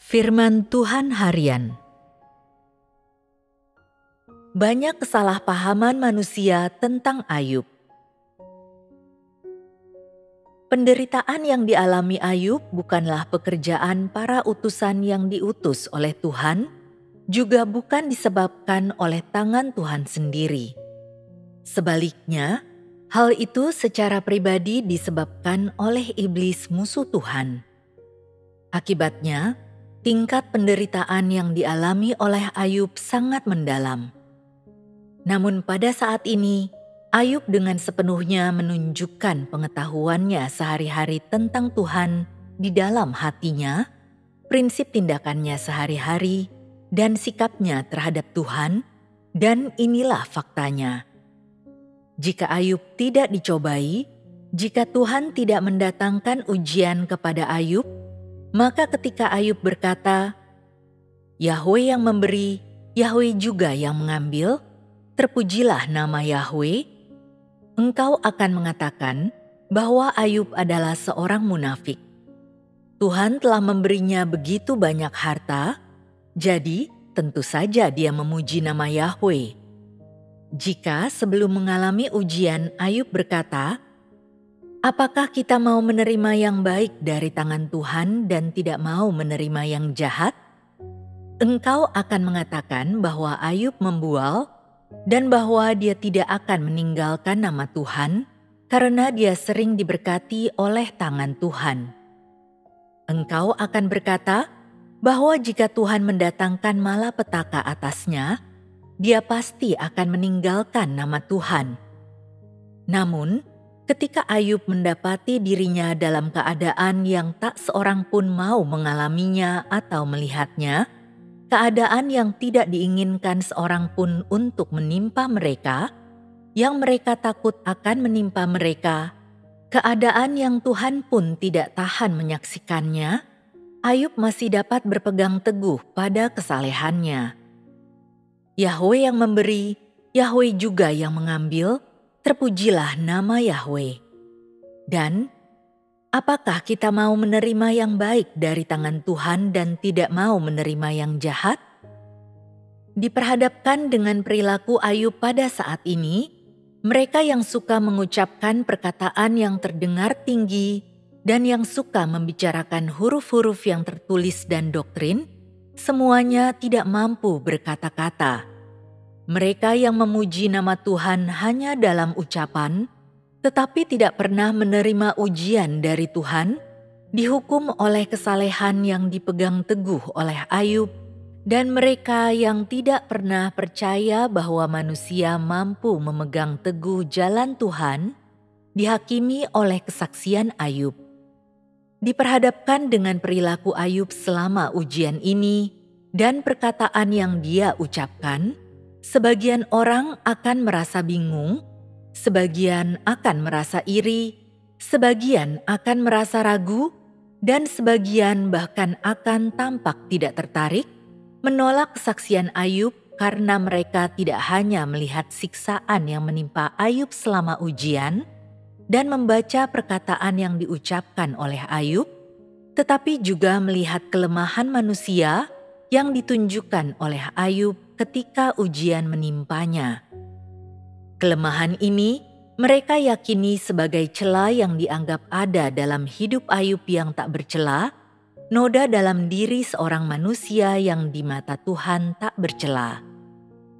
Firman Tuhan Harian. Banyak kesalahpahaman manusia tentang Ayub. Penderitaan yang dialami Ayub bukanlah pekerjaan para utusan yang diutus oleh Tuhan, juga bukan disebabkan oleh tangan Tuhan sendiri. Sebaliknya, hal itu secara pribadi disebabkan oleh iblis musuh Tuhan. Akibatnya, tingkat penderitaan yang dialami oleh Ayub sangat mendalam. Namun pada saat ini, Ayub dengan sepenuhnya menunjukkan pengetahuannya sehari-hari tentang Tuhan di dalam hatinya, prinsip tindakannya sehari-hari, dan sikapnya terhadap Tuhan, dan inilah faktanya. Jika Ayub tidak dicobai, jika Tuhan tidak mendatangkan ujian kepada Ayub, maka ketika Ayub berkata, "Yahwe yang memberi, Yahwe juga yang mengambil, terpujilah nama Yahwe," engkau akan mengatakan bahwa Ayub adalah seorang munafik. Tuhan telah memberinya begitu banyak harta, jadi tentu saja dia memuji nama Yahwe. Jika sebelum mengalami ujian Ayub berkata, "Apakah kita mau menerima yang baik dari tangan Tuhan dan tidak mau menerima yang jahat?" Engkau akan mengatakan bahwa Ayub membual dan bahwa dia tidak akan meninggalkan nama Tuhan karena dia sering diberkati oleh tangan Tuhan. Engkau akan berkata bahwa jika Tuhan mendatangkan malapetaka atasnya, dia pasti akan meninggalkan nama Tuhan. Namun, ketika Ayub mendapati dirinya dalam keadaan yang tak seorang pun mau mengalaminya atau melihatnya, keadaan yang tidak diinginkan seorang pun untuk menimpa mereka, yang mereka takut akan menimpa mereka, keadaan yang Tuhan pun tidak tahan menyaksikannya, Ayub masih dapat berpegang teguh pada kesalehannya. Yahwe yang memberi, Yahwe juga yang mengambil, terpujilah nama Yahwe. Dan apakah kita mau menerima yang baik dari tangan Tuhan dan tidak mau menerima yang jahat? Diperhadapkan dengan perilaku Ayub pada saat ini, mereka yang suka mengucapkan perkataan yang terdengar tinggi dan yang suka membicarakan huruf-huruf yang tertulis dan doktrin, semuanya tidak mampu berkata-kata. Mereka yang memuji nama Tuhan hanya dalam ucapan, tetapi tidak pernah menerima ujian dari Tuhan, dihukum oleh kesalehan yang dipegang teguh oleh Ayub, dan mereka yang tidak pernah percaya bahwa manusia mampu memegang teguh jalan Tuhan, dihakimi oleh kesaksian Ayub. Diperhadapkan dengan perilaku Ayub selama ujian ini dan perkataan yang dia ucapkan, sebagian orang akan merasa bingung, sebagian akan merasa iri, sebagian akan merasa ragu, dan sebagian bahkan akan tampak tidak tertarik menolak kesaksian Ayub karena mereka tidak hanya melihat siksaan yang menimpa Ayub selama ujian dan membaca perkataan yang diucapkan oleh Ayub, tetapi juga melihat kelemahan manusia yang ditunjukkan oleh Ayub ketika ujian menimpanya. Kelemahan ini mereka yakini sebagai celah yang dianggap ada dalam hidup Ayub yang tak bercela, noda dalam diri seorang manusia yang di mata Tuhan tak bercela.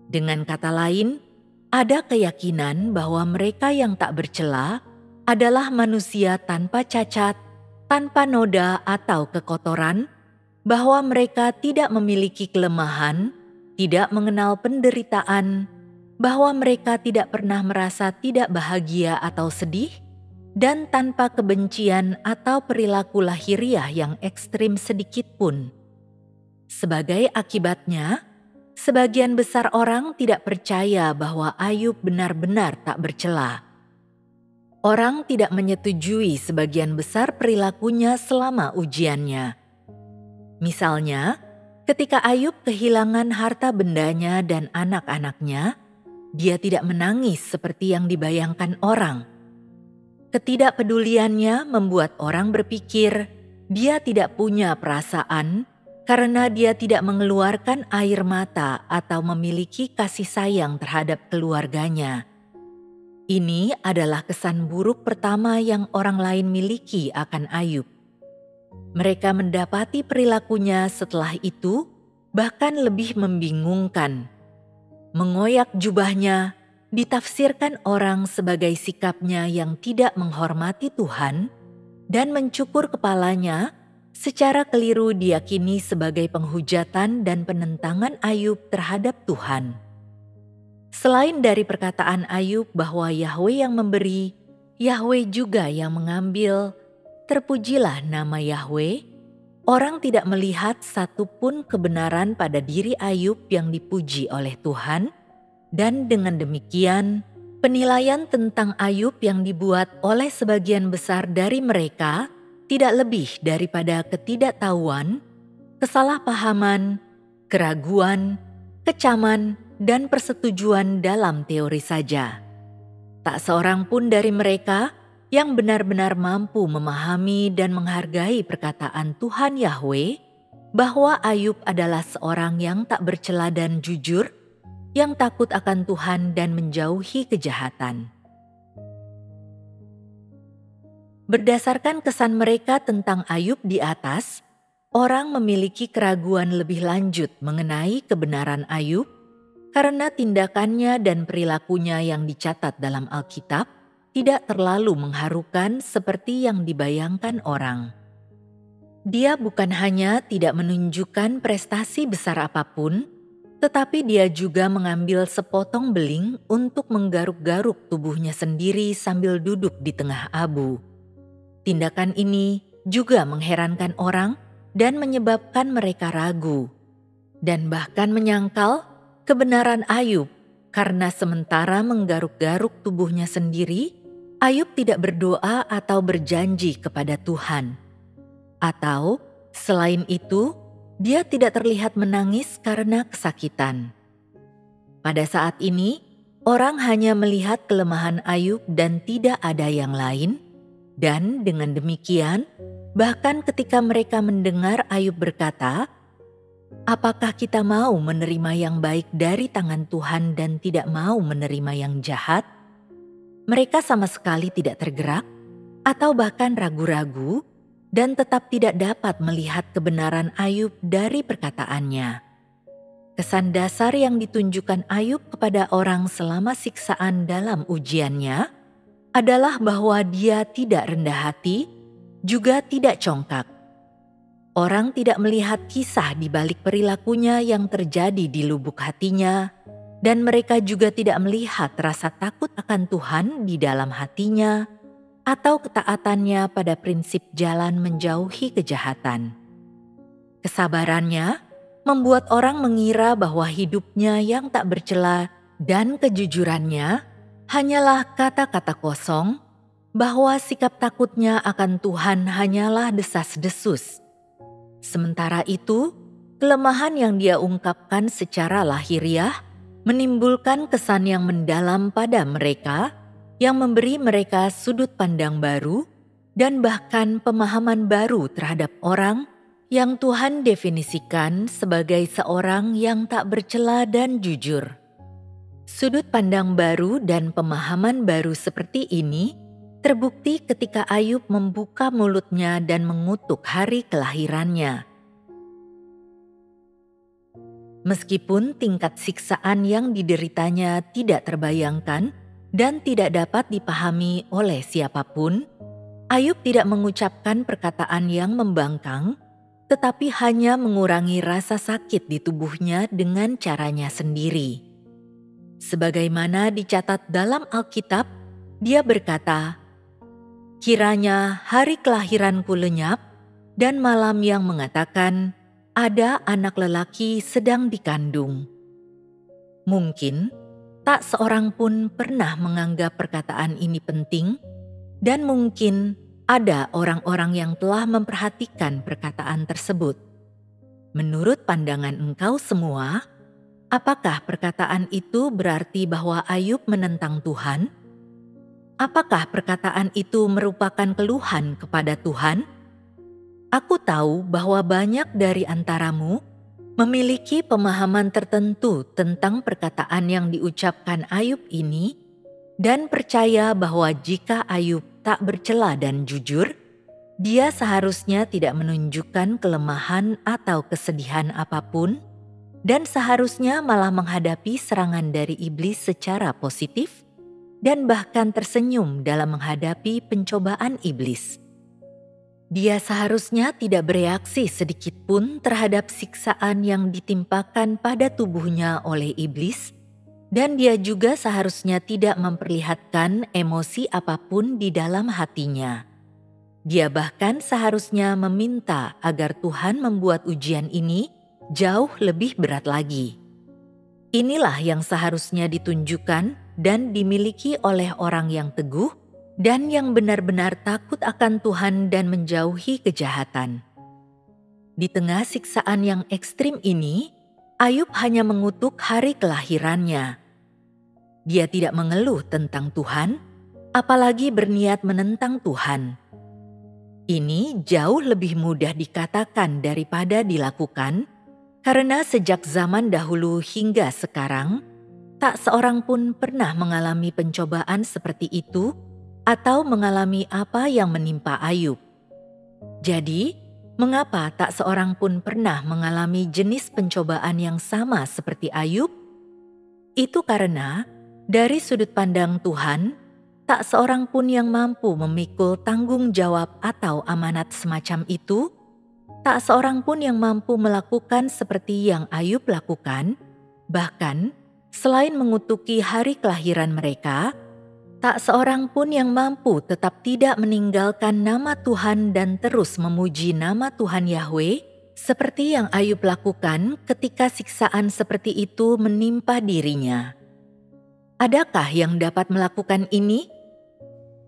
Dengan kata lain, ada keyakinan bahwa mereka yang tak bercela adalah manusia tanpa cacat, tanpa noda atau kekotoran, bahwa mereka tidak memiliki kelemahan, tidak mengenal penderitaan, bahwa mereka tidak pernah merasa tidak bahagia atau sedih, dan tanpa kebencian atau perilaku lahiriah yang ekstrim sedikit pun. Sebagai akibatnya, sebagian besar orang tidak percaya bahwa Ayub benar-benar tak bercela. Orang tidak menyetujui sebagian besar perilakunya selama ujiannya. Misalnya, ketika Ayub kehilangan harta bendanya dan anak-anaknya, dia tidak menangis seperti yang dibayangkan orang. Ketidakpeduliannya membuat orang berpikir dia tidak punya perasaan karena dia tidak mengeluarkan air mata atau memiliki kasih sayang terhadap keluarganya. Ini adalah kesan buruk pertama yang orang lain miliki akan Ayub. Mereka mendapati perilakunya setelah itu bahkan lebih membingungkan. Mengoyak jubahnya ditafsirkan orang sebagai sikapnya yang tidak menghormati Tuhan, dan mencukur kepalanya secara keliru diyakini sebagai penghujatan dan penentangan Ayub terhadap Tuhan. Selain dari perkataan Ayub bahwa Yahwe yang memberi, Yahwe juga yang mengambil, terpujilah nama Yahwe, orang tidak melihat satupun kebenaran pada diri Ayub yang dipuji oleh Tuhan, dan dengan demikian penilaian tentang Ayub yang dibuat oleh sebagian besar dari mereka tidak lebih daripada ketidaktahuan, kesalahpahaman, keraguan, kecaman, dan persetujuan dalam teori saja. Tak seorang pun dari mereka yang benar-benar mampu memahami dan menghargai perkataan Tuhan Yahwe bahwa Ayub adalah seorang yang tak bercela dan jujur, yang takut akan Tuhan dan menjauhi kejahatan. Berdasarkan kesan mereka tentang Ayub di atas, orang memiliki keraguan lebih lanjut mengenai kebenaran Ayub karena tindakannya dan perilakunya yang dicatat dalam Alkitab tidak terlalu mengharukan seperti yang dibayangkan orang. Dia bukan hanya tidak menunjukkan prestasi besar apapun, tetapi dia juga mengambil sepotong beling untuk menggaruk-garuk tubuhnya sendiri sambil duduk di tengah abu. Tindakan ini juga mengherankan orang dan menyebabkan mereka ragu, dan bahkan menyangkal kebenaran Ayub, karena sementara menggaruk-garuk tubuhnya sendiri, Ayub tidak berdoa atau berjanji kepada Tuhan. Atau selain itu, dia tidak terlihat menangis karena kesakitan. Pada saat ini, orang hanya melihat kelemahan Ayub dan tidak ada yang lain, dan dengan demikian, bahkan ketika mereka mendengar Ayub berkata, "Apakah kita mau menerima yang baik dari tangan Tuhan dan tidak mau menerima yang jahat?" Mereka sama sekali tidak tergerak atau bahkan ragu-ragu dan tetap tidak dapat melihat kebenaran Ayub dari perkataannya. Kesan dasar yang ditunjukkan Ayub kepada orang selama siksaan dalam ujiannya adalah bahwa dia tidak rendah hati, juga tidak congkak. Orang tidak melihat kisah di balik perilakunya yang terjadi di lubuk hatinya, dan mereka juga tidak melihat rasa takut akan Tuhan di dalam hatinya atau ketaatannya pada prinsip jalan menjauhi kejahatan. Kesabarannya membuat orang mengira bahwa hidupnya yang tak bercela dan kejujurannya hanyalah kata-kata kosong, bahwa sikap takutnya akan Tuhan hanyalah desas-desus. Sementara itu, kelemahan yang dia ungkapkan secara lahiriah menimbulkan kesan yang mendalam pada mereka, yang memberi mereka sudut pandang baru dan bahkan pemahaman baru terhadap orang yang Tuhan definisikan sebagai seorang yang tak bercela dan jujur. Sudut pandang baru dan pemahaman baru seperti ini terbukti ketika Ayub membuka mulutnya dan mengutuk hari kelahirannya. Meskipun tingkat siksaan yang dideritanya tidak terbayangkan dan tidak dapat dipahami oleh siapapun, Ayub tidak mengucapkan perkataan yang membangkang, tetapi hanya mengurangi rasa sakit di tubuhnya dengan caranya sendiri. Sebagaimana dicatat dalam Alkitab, dia berkata, "Kiranya hari kelahiranku lenyap dan malam yang mengatakan, ada anak lelaki sedang dikandung." Mungkin tak seorang pun pernah menganggap perkataan ini penting, dan mungkin ada orang-orang yang telah memperhatikan perkataan tersebut. Menurut pandangan engkau semua, apakah perkataan itu berarti bahwa Ayub menentang Tuhan? Apakah perkataan itu merupakan keluhan kepada Tuhan? Aku tahu bahwa banyak dari antaramu memiliki pemahaman tertentu tentang perkataan yang diucapkan Ayub ini dan percaya bahwa jika Ayub tak bercela dan jujur, dia seharusnya tidak menunjukkan kelemahan atau kesedihan apapun dan seharusnya malah menghadapi serangan dari iblis secara positif dan bahkan tersenyum dalam menghadapi pencobaan iblis. Dia seharusnya tidak bereaksi sedikit pun terhadap siksaan yang ditimpakan pada tubuhnya oleh iblis, dan dia juga seharusnya tidak memperlihatkan emosi apapun di dalam hatinya. Dia bahkan seharusnya meminta agar Tuhan membuat ujian ini jauh lebih berat lagi. Inilah yang seharusnya ditunjukkan dan dimiliki oleh orang yang teguh dan yang benar-benar takut akan Tuhan dan menjauhi kejahatan. Di tengah siksaan yang ekstrim ini, Ayub hanya mengutuk hari kelahirannya. Dia tidak mengeluh tentang Tuhan, apalagi berniat menentang Tuhan. Ini jauh lebih mudah dikatakan daripada dilakukan, karena sejak zaman dahulu hingga sekarang, tak seorang pun pernah mengalami pencobaan seperti itu atau mengalami apa yang menimpa Ayub. Jadi, mengapa tak seorang pun pernah mengalami jenis pencobaan yang sama seperti Ayub? Itu karena, dari sudut pandang Tuhan, tak seorang pun yang mampu memikul tanggung jawab atau amanat semacam itu, tak seorang pun yang mampu melakukan seperti yang Ayub lakukan, bahkan selain mengutuki hari kelahiran mereka, tak seorang pun yang mampu tetap tidak meninggalkan nama Tuhan dan terus memuji nama Tuhan Yahweh, seperti yang Ayub lakukan ketika siksaan seperti itu menimpa dirinya. Adakah yang dapat melakukan ini?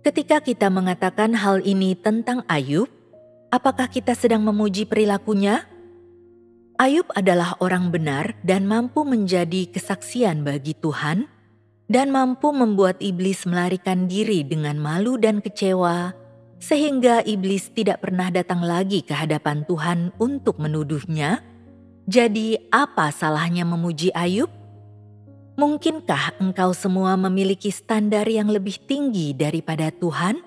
Ketika kita mengatakan hal ini tentang Ayub, apakah kita sedang memuji perilakunya? Ayub adalah orang benar dan mampu menjadi kesaksian bagi Tuhan, dan mampu membuat iblis melarikan diri dengan malu dan kecewa, sehingga iblis tidak pernah datang lagi ke hadapan Tuhan untuk menuduhnya. Jadi, apa salahnya memuji Ayub? Mungkinkah engkau semua memiliki standar yang lebih tinggi daripada Tuhan?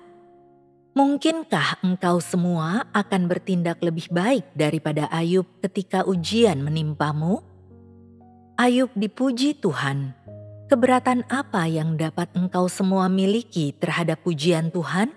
Mungkinkah engkau semua akan bertindak lebih baik daripada Ayub ketika ujian menimpamu? Ayub dipuji Tuhan. Keberatan apa yang dapat engkau semua miliki terhadap pujian Tuhan?